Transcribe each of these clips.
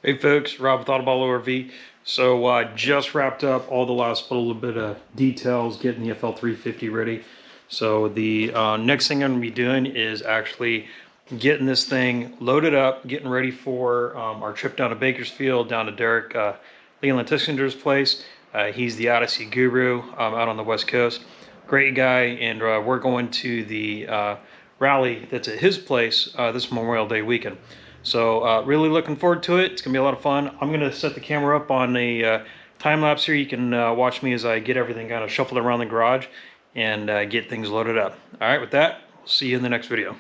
Hey folks, Rob with Audible ORV. So just wrapped up all the last little bit of details, getting the FL350 ready. So the next thing I'm going to be doing is actually getting this thing loaded up, getting ready for our trip down to Bakersfield, down to Derek Leland Tiskinder's place. He's the Odyssey guru out on the West Coast. Great guy, and we're going to the rally that's at his place this Memorial Day weekend. So really looking forward to it. It's gonna be a lot of fun. I'm gonna set the camera up on a time lapse here. You can watch me as I get everything kind of shuffled around the garage and get things loaded up. All right, with that, we'll see you in the next video.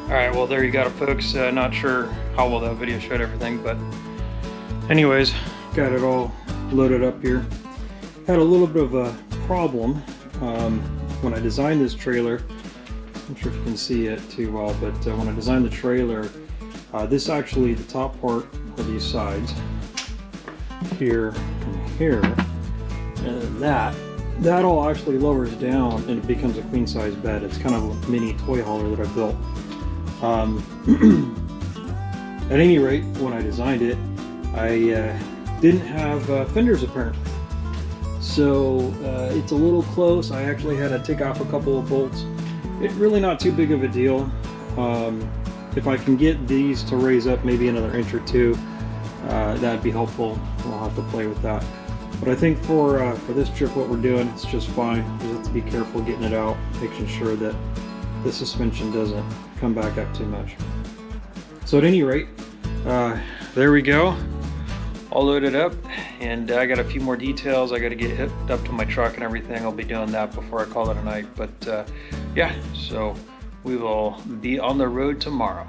All right, well, there you got it, folks. Not sure how well that video showed everything, but anyways, got it all loaded up here. Had a little bit of a problem when I designed this trailer. I'm not sure if you can see it too well, but when I designed the trailer, this actually, the top part of these sides, here and here, and that all actually lowers down and it becomes a queen size bed. It's kind of a mini toy hauler that I built. At any rate, when I designed it, I didn't have fenders apparently. So it's a little close. I actually had to take off a couple of bolts. It's really not too big of a deal. If I can get these to raise up maybe another inch or two, that'd be helpful. I'll have to play with that. But I think for this trip, what we're doing, it's just fine. You have to be careful getting it out, making sure that the suspension doesn't come back up too much. So at any rate, there we go. All loaded up, and I got a few more details. I got to get hooked up to my truck and everything. I'll be doing that before I call it a night. But yeah, so we will be on the road tomorrow.